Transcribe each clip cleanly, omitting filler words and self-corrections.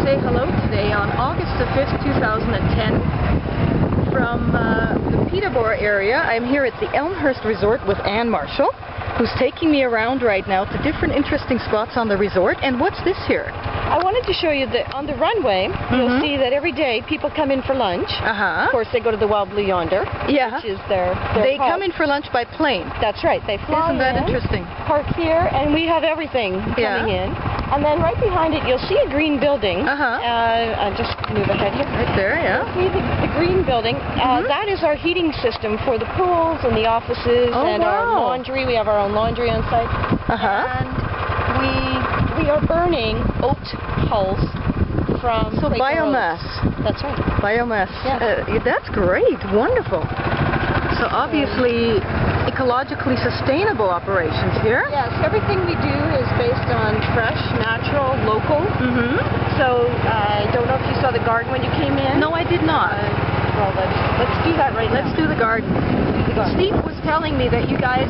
say hello today on August the 5th, 2010 from the Peterborough area. I'm here at the Elmhirst Resort with Anne Marshall, who's taking me around right now to different interesting spots on the resort. And what's this here? I wanted to show you that on the runway, you'll see that every day people come in for lunch. Of course, they go to the Wild Blue yonder, which is their They pub. come in for lunch by plane. That's right. They fly Isn't that in, interesting? park here, and we have everything coming in. And then right behind it, you'll see a green building. I'll just move ahead here. Right there, yeah. You'll see the green building. That is our heating system for the pools and the offices and our laundry. We have our own laundry on site. And we are burning oat hulls from biomass. That's right. Biomass. Yeah. That's great. Wonderful. So obviously ecologically sustainable operations here. Yes, everything we do is based on fresh, natural, local. So I don't know if you saw the garden when you came in. No, I did not. Well, let's do that right now. Let's do the garden. Steve was telling me that you guys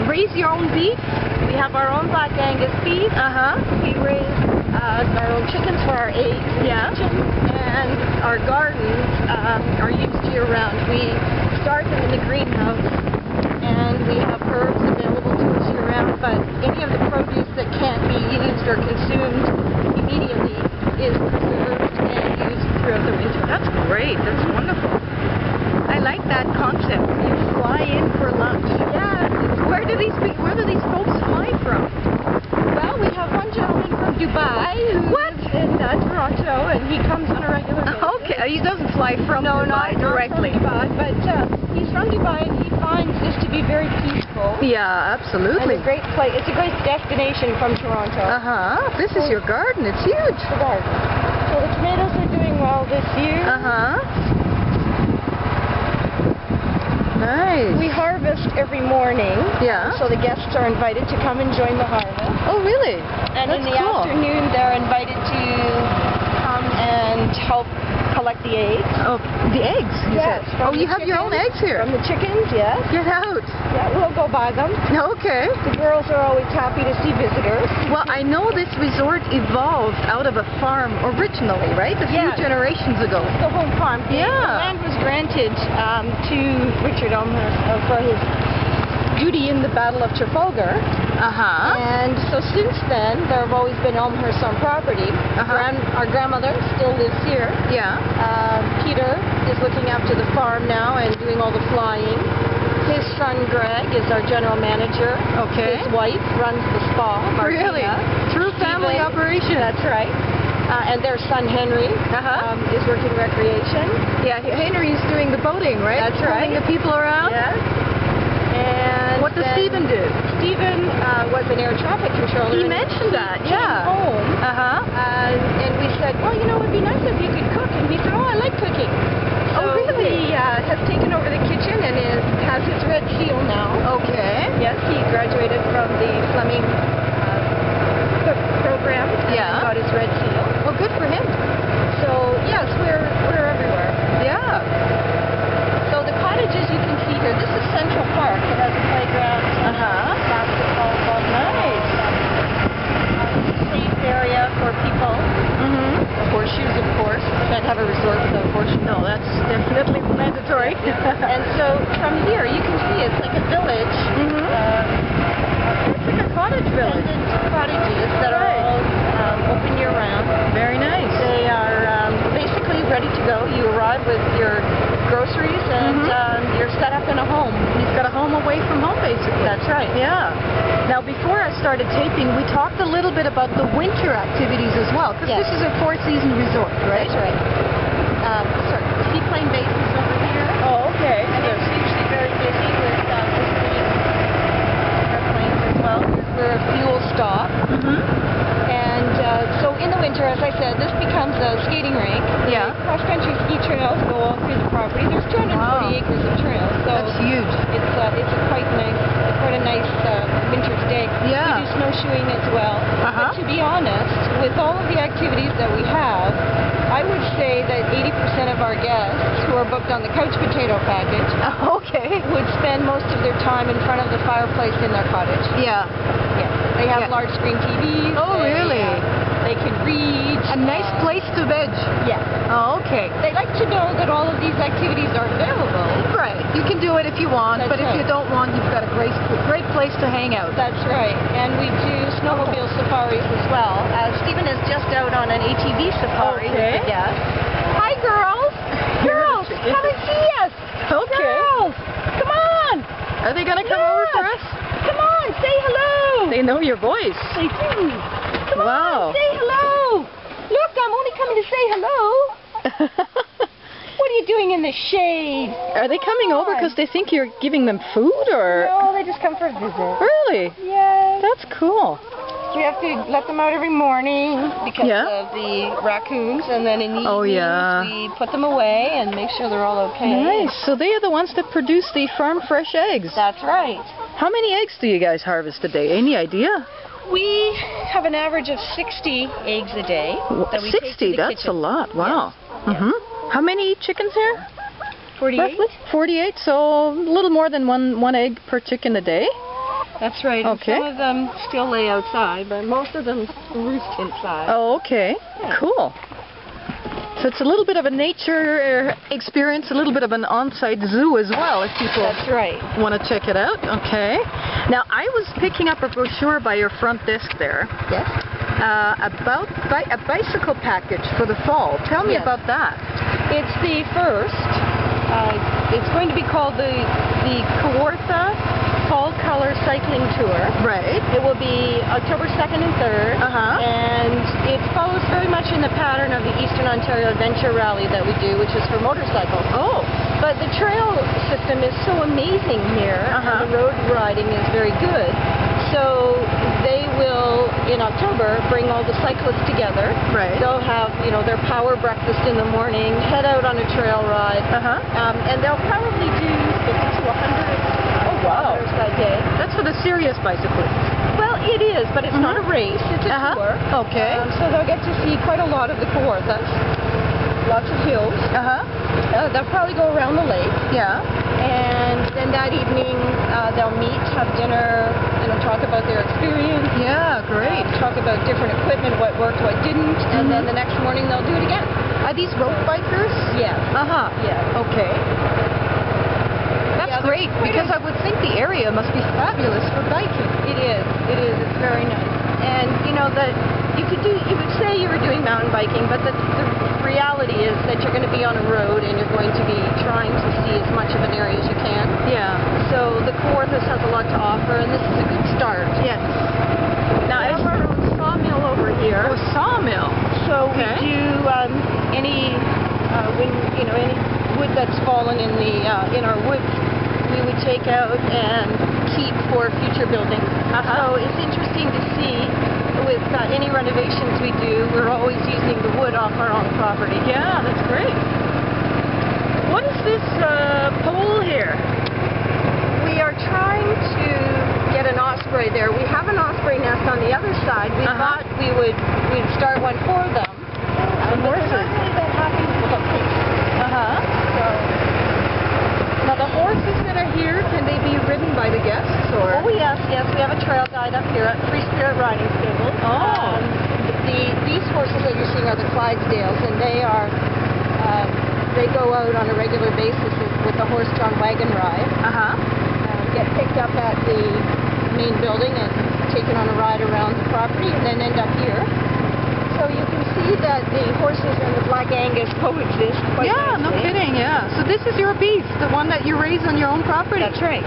raise your own beef. We have our own Black Angus beef. We raise our own chickens for our eggs. And our gardens are used year-round. We start them in the greenhouse, and we have herbs available to us year-round, but any of the produce that can't be used or consumed immediately is preserved and used throughout the winter. That's great. That's wonderful. I like that concept. You fly in for lunch. Yes. Where do these folks fly from? Well, we have one gentleman from Dubai who lives in Toronto, and he comes on a regular basis. Okay, he doesn't fly from Dubai directly. Not from Dubai, but he's from Dubai, and he finds this to be very peaceful. Yeah, absolutely. And a great place. It's a great destination from Toronto. This is your garden. It's huge. The garden. So the tomatoes are doing well this year. Nice. We harvest every morning. So the guests are invited to come and join the harvest. Oh, really? And in the afternoon, they're invited to come and help collect the eggs. Oh, the eggs? Yes. Oh, you have your own eggs here? From the chickens, yes. Get out. Yeah, we'll go buy them. Okay. The girls are always happy to see visitors. Well, I know this resort evolved out of a farm originally, right? A few generations ago. The home farm. The land was granted to Richard Elmhirst for his duty in the Battle of Trafalgar. And so since then, there have always been Elmhirsts on property. Our grandmother still lives here. Peter is looking after the farm now and doing all the flying. His son Greg is our general manager. His wife runs the spa, Martina. Really? True family operation. That's right. And their son Henry is working recreation. Yeah, Henry's doing the boating, right? That's right. Moving the people around. Yes. And what does Stephen do? Stephen was an air traffic controller. He mentioned that, Came home. And we said, well, you know, it would be nice if you could cook. And he said, oh, I like cooking. So he has taken over the kitchen and has his red seal now. Yes, he graduated from the Fleming cook program. And got his red seal. Well, good for him. So yes, we're everywhere. So the cottages you can see here. This is Central Park. It has a playground, basketball, nice. Safe area for people. Horseshoes, of course. Can't have a resort without horseshoes. No, that's definitely mandatory. And so from here, you can see it's like a village. It's like a cottage village. Cottages that are all open year-round. Very nice. They are basically ready to go. You arrive with your groceries and you're set up in a home. You've got a home away from home, basically. That's right. Now, before I started taping, we talked a little bit about the winter activities as well, because this is a four-season resort, right? That's right. Sorry, the seaplane base is over here. Oh, okay. And it's usually very busy with visiting airplanes as well. We're a fuel stop. And so in the winter, as I said, this becomes a skating rink. Cross-country ski trails go all through the property. There's 240 acres of trails. So that's huge. It's a quite a nice winter stay. We do snowshoeing as well. But to be honest, with all of the activities that we have, I would say that 80% of our guests who are booked on the couch potato package would spend most of their time in front of the fireplace in their cottage. They have large screen TVs. Oh, really? They can read. A nice place to veg. Yeah. Oh, okay. They like to know that all of these activities are available. Right. You can do it if you want, That's but if right. you don't want, you've got a great place to hang out. That's right. And we do snowmobile safaris as well. Stephen is just out on an ATV safari with the guests. Hi, girls. Girls, come and see us. Okay. Girls, come on. Are they going to come over for us? Come on, say hello. They know your voice. They do. Come Wow. on, say hello. Look, I'm only coming to say hello. What are you doing in the shade? Are they coming over because they think you're giving them food, or? No, they just come for a visit. Really? Yes. That's cool. We have to let them out every morning because Yeah. of the raccoons, and then in the Oh, evenings yeah. we put them away and make sure they're all okay. Nice. So they are the ones that produce the farm fresh eggs. That's right. How many eggs do you guys harvest a day? Any idea? We have an average of 60 eggs a day. That we take to 60? the That's kitchen. a lot. Wow. Yes. How many chickens here? 48? Roughly? 48, so a little more than one egg per chicken a day. That's right. And Okay. some of them still lay outside, but most of them roost inside. Oh, okay. Yeah. Cool. So it's a little bit of a nature experience, a little bit of an on-site zoo as well, if people That's right. want to check it out. Okay. Now, I was picking up a brochure by your front desk there Yes. about a bicycle package for the fall. Tell me Yes. about that. It's the first. It's going to be called the Kawartha Fall Color Cycling Tour. Right. It will be October 2nd and 3rd, and it follows very much in the pattern of the Eastern Ontario Adventure Rally that we do, which is for motorcycles. Oh. But the trail system is so amazing here, and the road riding is very good. So they will, in October, bring all the cyclists together. Right. They'll have, their power breakfast in the morning, head out on a trail ride, and they'll probably do 50 to 100 kilometers that day. That's for the serious bicyclists. Well, it is, but it's not a race. It's a tour. Okay. So they'll get to see quite a lot of the Kawarthas, lots of hills. They'll probably go around the lake. Yeah. And then that evening, they'll meet, have dinner, talk about their experience. Yeah, great. Talk about different equipment, what worked, what didn't, and then the next morning they'll do it again. Are these road bikers? Yes. Yeah. Okay. That's great, because I would think the area must be fabulous for biking. It is. It is. It's very nice. And you would say you were doing mountain biking, but the reality is that you're going to be on a road and you're going to be trying to see as much of an area as you can. Yeah. So the Kawarthas has a lot to offer, and this is a good start. Yes. Now, I have our own sawmill over here. Oh, sawmill. So we do any wood that's fallen in our woods, we would take out and keep for future building. So it's interesting to see with any renovations we do, we're always using the wood off our own property. Yeah, that's great. What is this pole here? We are trying to get an osprey there. We have an osprey nest on the other side. We thought we'd start one for them. Some horses. They're not really that happy with the hooks. So, now the horses that are here, can they be ridden by the guests, or? oh yes, we have a trail guide up here at Free Spirit Riding Stable. Oh. These horses that you're seeing are the Clydesdales, and they go out on a regular basis with the horse-drawn wagon ride. Get picked up at the main building and taken on a ride around the property, and then end up here. So you can see that the horses and the Black Angus coexist quite nicely. No kidding, yeah. So this is your beef, the one that you raise on your own property? That's right.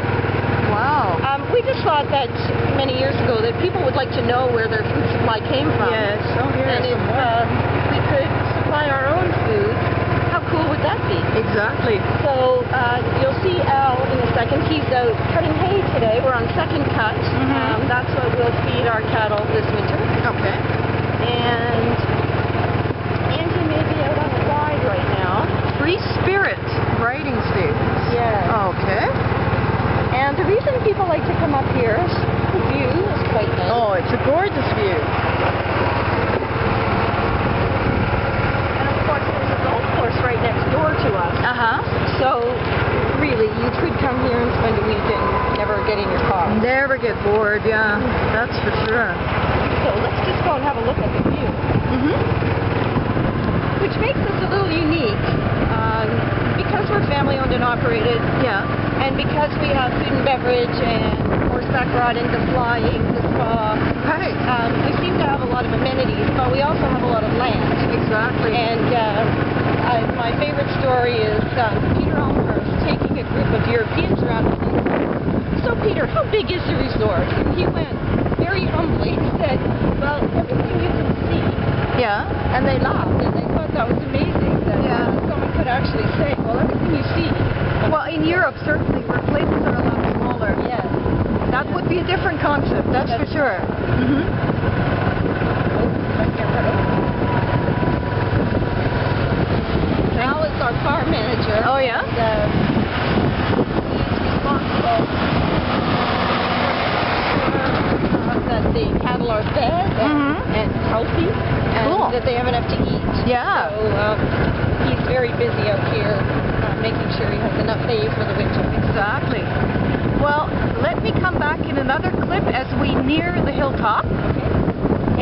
Wow. We just thought that many years ago that people would like to know where their food supply came from. Yes, here And if we could supply our own food, how cool would that be? Exactly. So you'll see Al in a second. He's out cutting hay today. We're on second cut. That's what we'll feed our cattle this winter. Okay. And Angie may be out on a ride right now. Free Spirit Riding Stables. Yeah. Okay. And the reason people like to come up here is the view is quite nice. Oh, it's a gorgeous view. And of course there's a golf course right next door to us. So really, you could come here and spend a week and never get in your car. Never get bored, yeah. That's for sure. So let's just go and have a look at the view. Which makes us a little unique because we're family owned and operated. Yeah. And because we have food and beverage and horseback riding, the flying, the spa. Right. We seem to have a lot of amenities, but we also have a lot of land. Exactly. And my favorite story is Peter Elmhirst taking a group of Europeans around with him. So Peter, how big is the resort? And he went very humbly and said, well, everything you can see. Yeah. And they laughed and they thought that was amazing that someone could actually say, well, everything you see. Well, in Europe, certainly, where places are a lot smaller. Yes. That would be a different concept, that's for sure. Al is our farm manager. Oh, yeah? And, he's responsible for that the cattle are fed and healthy and that they have enough to eat. Yeah. So he's very busy out here making sure he has enough hay for the winter. Exactly. Well, let me come back in another clip as we near the hilltop. Okay.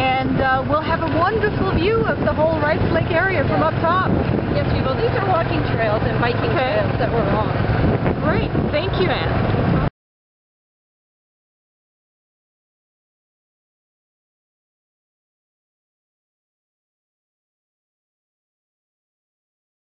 And we'll have a wonderful view of the whole Rice Lake area from up top. Yes, we will. These are walking trails and biking trails that we're on. Great. Thank you, Anne.